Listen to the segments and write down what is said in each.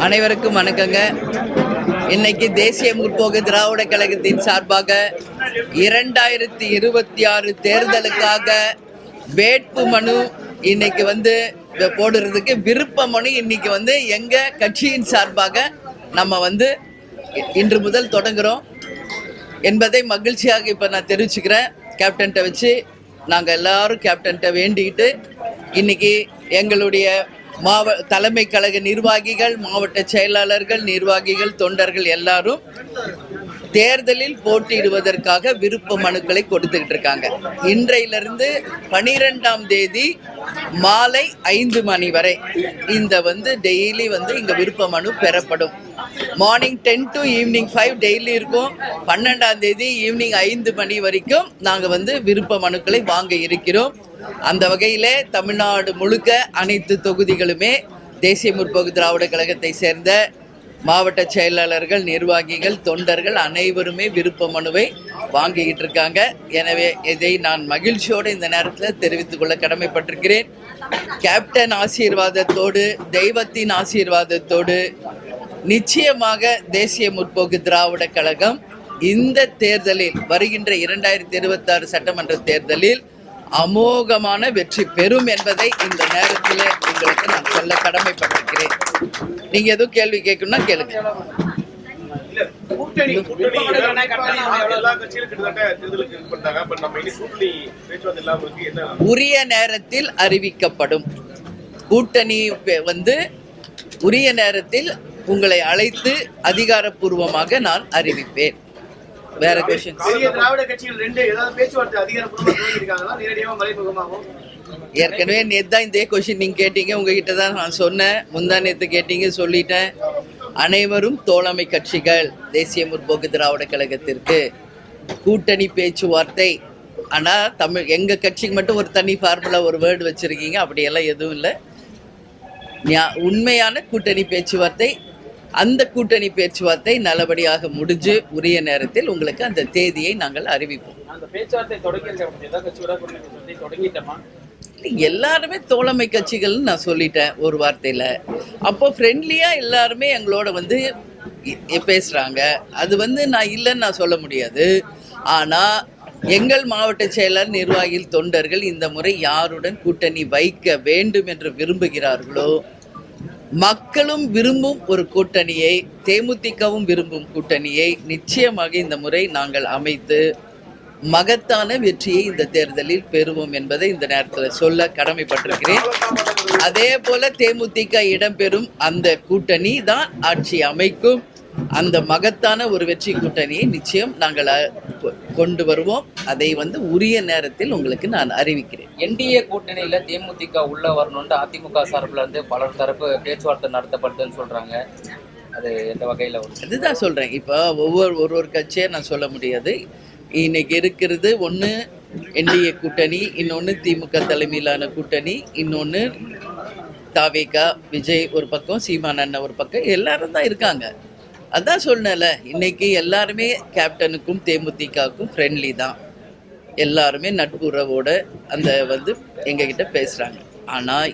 அனைவருக்கும் வணக்கங்க. இன்னைக்கு தேசிய முற்போக்கு திராவிட கழகத்தின் சார்பாக 2026 தேர்தலுக்காக வேட்பு மனு இன்னைக்கு போடுறதுக்கு விருப்ப மனு இன்னைக்கு எங்க கட்சியின் சார்பாக நம்ம இன்று முதல் தொடங்குறோம் என்பதை மகிழ்ச்சியாக இப்போ நான் தெரிவிச்சுக்கிறேன். கேப்டன்கிட்ட வச்சு நாங்கள் எல்லாரும் கேப்டன்கிட்ட வேண்டிக்கிட்டு இன்னைக்கு எங்களுடைய தலைமை கழக நிர்வாகிகள், மாவட்ட செயலாளர்கள், நிர்வாகிகள், தொண்டர்கள் எல்லாரும் தேர்தலில் போட்டியிடுவதற்காக விருப்ப மனுக்களை கொடுத்துக்கிட்டு இருக்காங்க. இன்றையிலிருந்து 12ஆம் தேதி மாலை 5 மணி வரை இந்த டெய்லி இங்க விருப்ப மனு பெறப்படும். மார்னிங் 10 to ஈவினிங் 5 டெய்லி இருக்கும். 12ஆம் தேதி ஈவினிங் 5 மணி வரைக்கும் நாங்கள் விருப்ப மனுக்களை வாங்க இருக்கிறோம். அந்த வகையிலே தமிழ்நாடு முழுக்க அனைத்து தொகுதிகளுமே தேசிய முற்போக்கு திராவிட கழகத்தை சேர்ந்த மாவட்ட செயலாளர்கள், நிர்வாகிகள், தொண்டர்கள் அனைவருமே விருப்ப மனுவை வாங்கிக்கிட்டு இருக்காங்க. எனவே இதை நான் மகிழ்ச்சியோடு இந்த நேரத்தில் தெரிவித்துக் கொள்ள கடமைப்பட்டிருக்கிறேன். கேப்டன் ஆசீர்வாதத்தோடு, தெய்வத்தின் ஆசீர்வாதத்தோடு நிச்சயமாக தேசிய முற்போக்கு திராவிட கழகம் இந்த தேர்தலில், வருகின்ற 2026 சட்டமன்ற தேர்தலில் அமோகமான வெற்றி பெறும் என்பதை இந்த நேரத்தில் உங்களுக்கு நான் சொல்ல கடமைப்பட்டிருக்கிறேன். நீங்க எதுவும் கேள்வி கேட்கணும்னா கேளுங்க. உரிய நேரத்தில் அறிவிக்கப்படும். கூட்டணி உரிய நேரத்தில் உங்களை அழைத்து அதிகாரப்பூர்வமாக நான் அறிவிப்பேன். வேற क्वेश्चन? ஏற்கனவே நேற்று தான் இதே क्वेश्चन நீங்க கேட்டீங்க. உங்ககிட்ட தான் நான் சொன்னேன். முந்தா நேற்று கேட்டீங்க, சொல்லிட்டேன். அனைவரும் தோழமை கட்சிகள் தேசிய முற்போக்கு திராவிட கழகத்திற்கு கூட்டணி பேச்சுவார்த்தை. ஆனால் எங்க கட்சிக்கு மட்டும் ஒரு தனி ஃபார்முலா, ஒரு வேர்டு வச்சிருக்கீங்க. அப்படியெல்லாம் எதுவும் இல்லை. உண்மையான கூட்டணி பேச்சுவார்த்தை. அந்த கூட்டணி பேச்சுவார்த்தை நல்லபடியாக முடிஞ்சு உரிய நேரத்தில் உங்களுக்கு அந்த தேதியை நாங்கள் அறிவிப்போம். எல்லாருமே தோழமை கட்சிகள் நான் சொல்லிட்டேன் ஒரு வார்த்தையில. அப்போ ஃப்ரெண்ட்லியா எல்லாருமே எங்களோட பேசுறாங்க. அது நான் இல்லைன்னு நான் சொல்ல முடியாது. ஆனா எங்கள் மாவட்ட செயலர், நிர்வாகிகள், தொண்டர்கள் இந்த முறை யாருடன் கூட்டணி வைக்க வேண்டும் என்று விரும்புகிறார்களோ, மக்களும் விரும்பும் ஒரு கூட்டணியை, தேமுதிகவும் விரும்பும் கூட்டணியை நிச்சயமாக இந்த முறை நாங்கள் அமைத்து மகத்தான வெற்றியை இந்த தேர்தலில் பெறுவோம் என்பதை இந்த நேரத்தில் சொல்ல கடமைப்பட்டிருக்கிறேன். அதே போல தேமுதிக இடம்பெறும் அந்த கூட்டணி தான் ஆட்சி அமைக்கும். அந்த மகத்தான ஒரு வெற்றி கூட்டணியை நிச்சயம் நாங்கள் கொண்டு வருவோம். அதை உரிய நேரத்தில் உங்களுக்கு நான் அறிவிக்கிறேன். என்டிஏ கூட்டணியில தேமுதிக உள்ள வரணும்னு அதிமுக சார்பில் பலர் தரப்பு பேச்சுவார்த்தை நடத்தப்படுதுன்னு சொல்றாங்க. அது எந்த வகையில்? அதுதான் சொல்றேன். இப்போ ஒரு கட்சியை நான் சொல்ல முடியாது. இன்னைக்கு இருக்கிறது ஒன்று என்டிஏ கூட்டணி, இன்னொன்று திமுக தலைமையிலான கூட்டணி, இன்னொன்று தாவேகா, விஜய் ஒரு பக்கம், சீமான் அண்ணன் ஒரு பக்கம், எல்லாரும் தான் இருக்காங்க. அதான் சொன்னல, இன்னைக்கு எல்லாருமே கேப்டனுக்கும் தேமுதிகவுக்கும் ஃப்ரெண்ட்லி தான். எல்லாருமே நட்புறவோட எங்ககிட்ட பேசுகிறாங்க. ஆனால்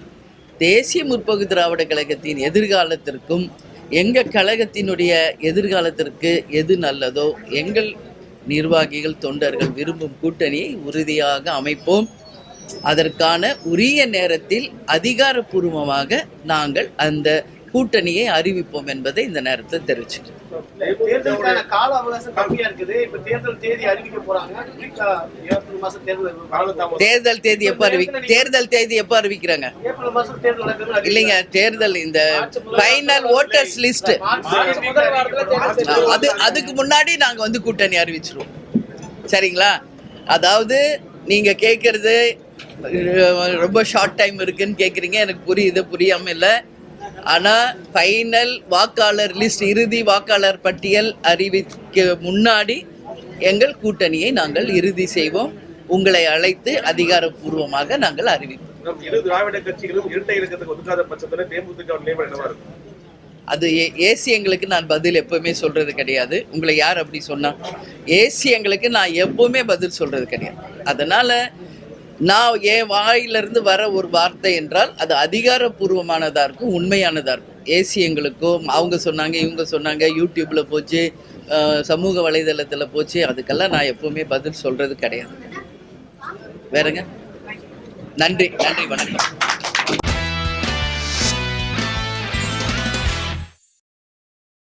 தேசிய முற்போக்கு திராவிட கழகத்தின் எதிர்காலத்திற்கும் எங்கள் கழகத்தினுடைய எதிர்காலத்திற்கு எது நல்லதோ, எங்கள் நிர்வாகிகள், தொண்டர்கள் விரும்பும் கூட்டணியை உறுதியாக அமைப்போம். அதற்கான உரிய நேரத்தில் அதிகாரப்பூர்வமாக நாங்கள் அந்த கூட்டணியை அறிவிப்போம் என்பதை இந்த நேரத்தில் தெரிவிச்சுக்கிறேன். தேர்தல் தேதி எப்ப அறிவிக்கிறாங்க? இல்லைங்க, தேர்தல் இந்த ஃபைனல் ஓட்டர்ஸ் லிஸ்ட் அதுக்கு முன்னாடி நாங்க கூட்டணி அறிவிச்சிருவோம். சரிங்களா? அதாவது நீங்க கேட்கறது ரொம்ப ஷார்ட் டைம் இருக்குன்னு கேட்குறீங்க. எனக்கு புரியுது, புரியாம இல்லை. ஆனால் ஃபைனல் வாக்காளர் லிஸ்ட், இறுதி வாக்காளர் பட்டியல் அறிவிக்க முன்னாடி எங்கள் கூட்டணியை நாங்கள் இறுதி செய்வோம். உங்களை அழைத்து அதிகாரப்பூர்வமாக நாங்கள் அறிவிப்போம். அது ஏசி எங்களுக்கு நான் பதில் எப்பவுமே சொல்றது கிடையாது. உங்களை யார் அப்படி சொன்னா? ஏசி எங்களுக்கு நான் எப்பவுமே பதில் சொல்றது கிடையாது. அதனால நான் என் வாயிலிருந்து வர ஒரு வார்த்தை என்றால் அது அதிகாரப்பூர்வமானதாக இருக்கும், உண்மையானதாக இருக்கும். ஏசி எங்களுக்கும் அவங்க சொன்னாங்க, இவங்க சொன்னாங்க, யூடியூப்பில் போச்சு, சமூக வலைதளத்தில் போச்சு, அதுக்கெல்லாம் நான் எப்போவுமே பதில் சொல்கிறது கிடையாது. வேறங்க, நன்றி, நன்றி, வணக்கம்.